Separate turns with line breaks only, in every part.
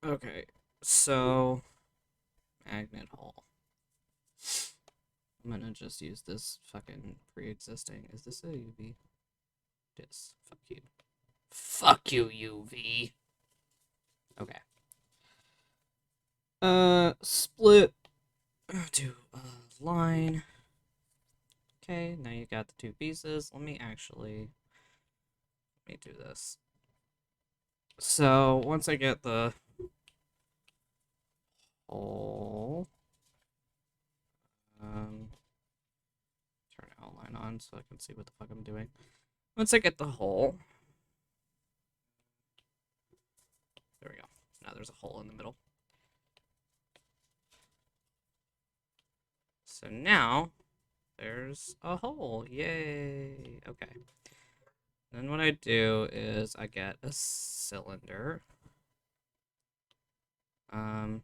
Okay, so magnet hole. I'm gonna just use this fucking pre-existing. Is this a UV? It is. Fuck you. Fuck you, UV. Okay. Split to a line. Okay, now you got the two pieces. Let me do this. So once I get the hole, um, turn outline on so I can see what the fuck I'm doing. Once I get the hole, there we go. Now there's a hole in the middle. So now there's a hole. Yay. Okay. Then what I do is I get a cylinder. Um,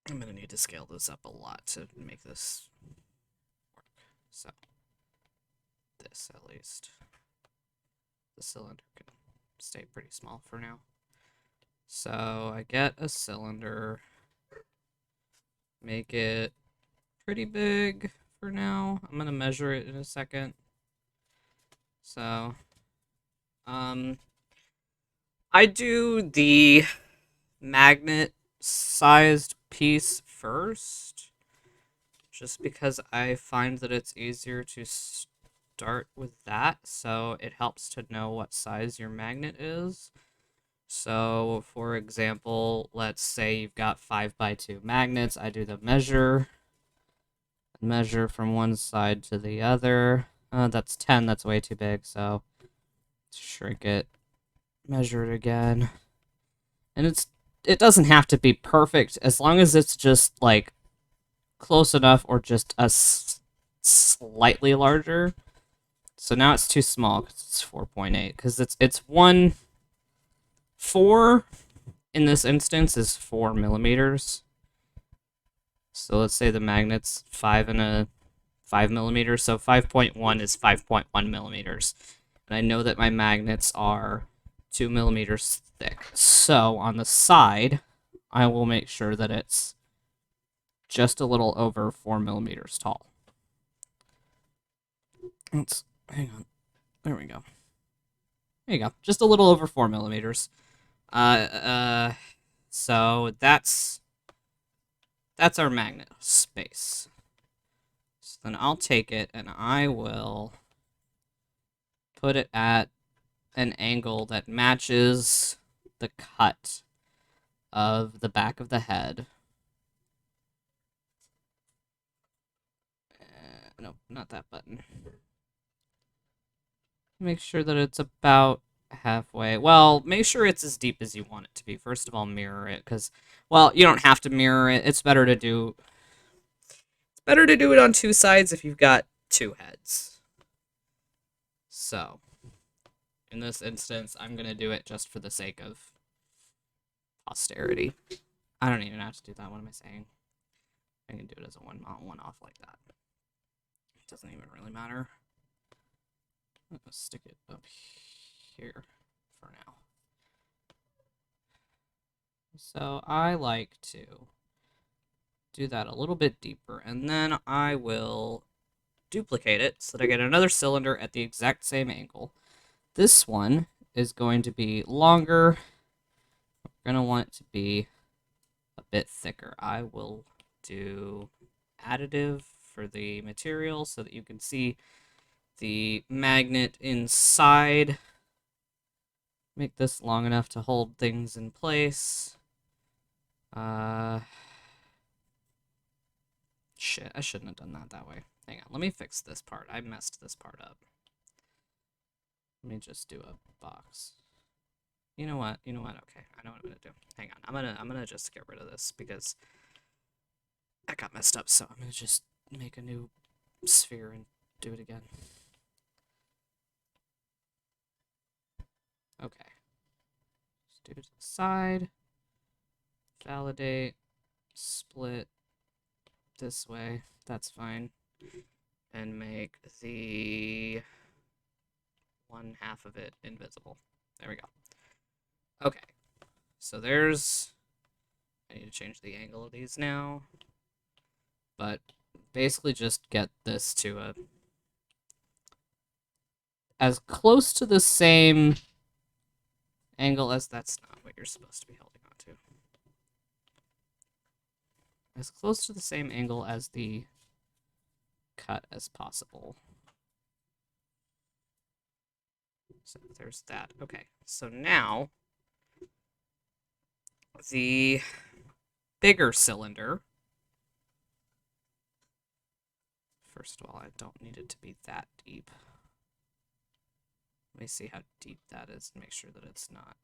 I'm gonna need to scale this up a lot to make this work. So, this at least. The cylinder can stay pretty small for now. So, I get a cylinder, make it pretty big for now. I'm gonna measure it in a second. So, um, I do the magnet sized piece first, just because I find that it's easier to start with that, so it helps to know what size your magnet is. So, for example, let's say you've got 5x2 magnets. I do the measure from one side to the other. That's 10, that's way too big, so shrink it, measure it again. And it doesn't have to be perfect, as long as it's just, like, close enough or just slightly larger. So now it's too small because it's 4.8, because it's 4 in this instance is 4 millimeters. So let's say the magnet's 5 millimeters, so 5.1 is 5.1 millimeters. And I know that my magnets are 2 millimeters thick. So on the side, I will make sure that it's just a little over 4 millimeters tall. Hang on. There we go. There you go. Just a little over 4 millimeters. Uh, uh, so that's our magnet space. So then I'll take it and I will put it at an angle that matches the cut of the back of the head. No, not that button. Make sure that it's about halfway. Well, make sure it's as deep as you want it to be. First of all, mirror it, because, well, you don't have to mirror it. It's better to do it on two sides if you've got two heads. So, in this instance, I'm gonna do it just for the sake of posterity. I don't even have to do that. What am I saying? I can do it as a one off like that. It doesn't even really matter. I'm gonna stick it up here for now. So I like to do that a little bit deeper, and then I will duplicate it so that I get another cylinder at the exact same angle. This one is going to be longer. We're going to want it to be a bit thicker. I will do additive for the material so that you can see the magnet inside. Make this long enough to hold things in place. Shit, I shouldn't have done that way. Hang on, let me fix this part. I messed this part up. Let me just do a box. You know what? Okay, I know what I'm gonna do. Hang on, I'm gonna just get rid of this because that got messed up. So I'm gonna just make a new sphere and do it again. Okay. Just do it to the side. Validate. Split. this way. That's fine. And make the one half of it invisible. There we go. Okay. So there's... I need to change the angle of these now. But basically just get this to a... as close to the same angle as... That's not what you're supposed to be holding on to. As close to the same angle as the cut as possible. So there's that. Okay, so now the bigger cylinder. First of all, I don't need it to be that deep. Let me see how deep that is and make sure that it's not.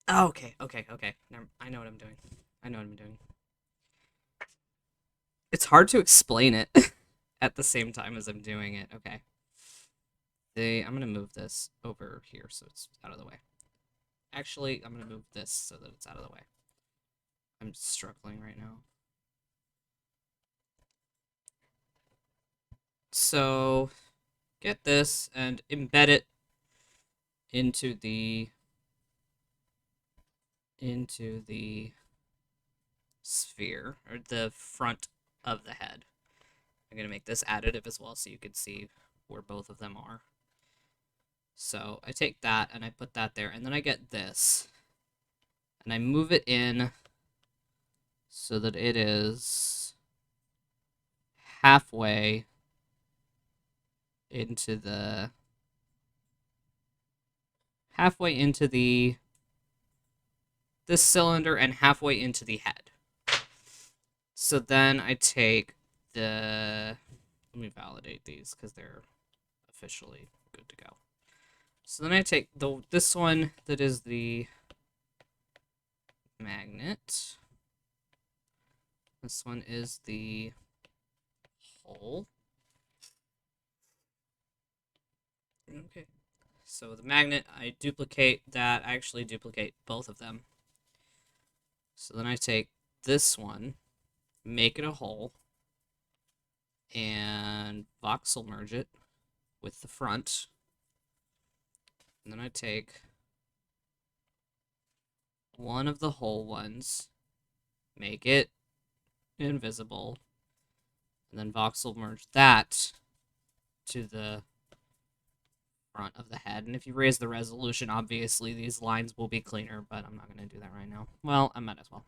Oh, okay. I know what I'm doing. It's hard to explain it at the same time as I'm doing it. Okay. I'm going to move this over here so it's out of the way. Actually, I'm going to move this so that it's out of the way. I'm struggling right now. So, get this and embed it into the sphere, or the front of the head. I'm going to make this additive as well so you can see where both of them are. So I take that and I put that there, and then I get this, and I move it in so that it is halfway into the this cylinder and halfway into the head. So then I take let me validate these because they're officially good to go. So then I take this one that is the magnet. This one is the hole. Okay. So the magnet, I duplicate that. I actually duplicate both of them. So then I take this one, make it a hole, and voxel merge it with the front. And then I take one of the whole ones, make it invisible, and then voxel merge that to the front of the head. And if you raise the resolution, obviously these lines will be cleaner, but I'm not going to do that right now. Well, I might as well.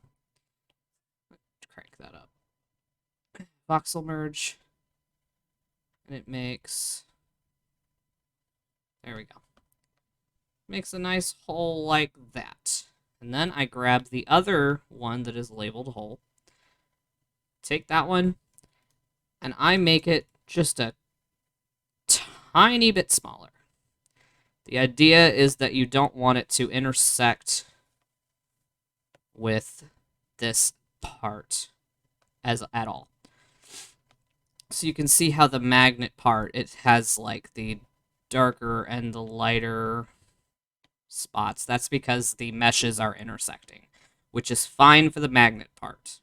Let's crank that up. Voxel merge. And it makes... There we go. Makes a nice hole like that. And then I grab the other one that is labeled hole. Take that one, and I make it just a tiny bit smaller. The idea is that you don't want it to intersect with this part at all. So you can see how the magnet part, it has like the darker and the lighter spots. That's because the meshes are intersecting, which is fine for the magnet part.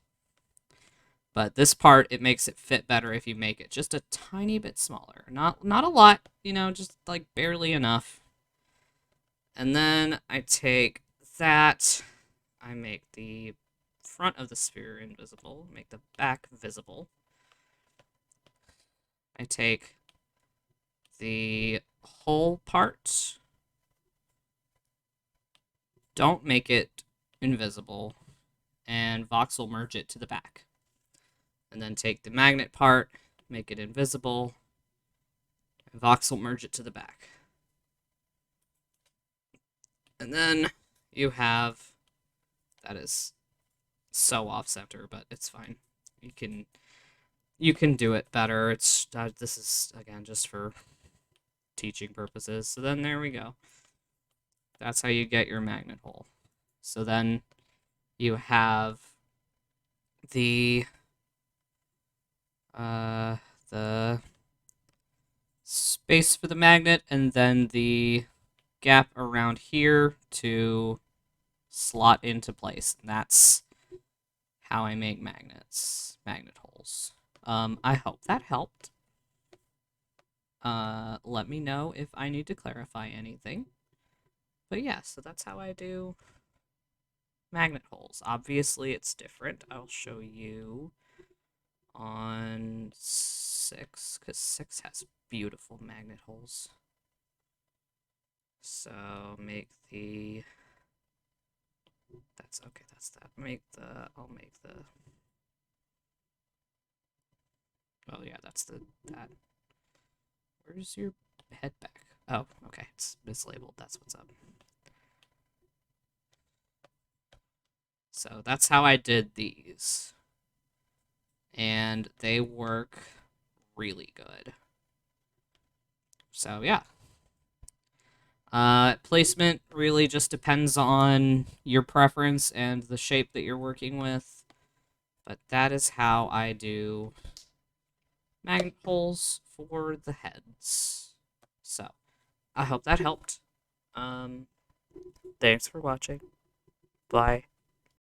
But this part, it makes it fit better if you make it just a tiny bit smaller. Not a lot, you know, just like barely enough. And then I take that, I make the front of the sphere invisible, make the back visible. I take the whole part, don't make it invisible, and voxel merge it to the back. And then take the magnet part, make it invisible, and voxel merge it to the back. And then you have... That is so off-center, but it's fine. You can do it better. It's this is, again, just for teaching purposes. So then there we go. That's how you get your magnet hole. So then you have the space for the magnet, and then the gap around here to slot into place. And that's how I make magnet holes. I hope that helped. Let me know if I need to clarify anything. But yeah, so that's how I do magnet holes. Obviously, it's different. I'll show you on 6, because 6 has beautiful magnet holes. So make the... That's okay, that's that. I'll make the... Oh yeah, that's that. Where's your head back? Oh, okay, it's mislabeled, that's what's up. So that's how I did these. And they work really good. So yeah. Placement really just depends on your preference and the shape that you're working with. But that is how I do magnet holes for the heads. So, I hope that helped. Thanks for watching. Bye.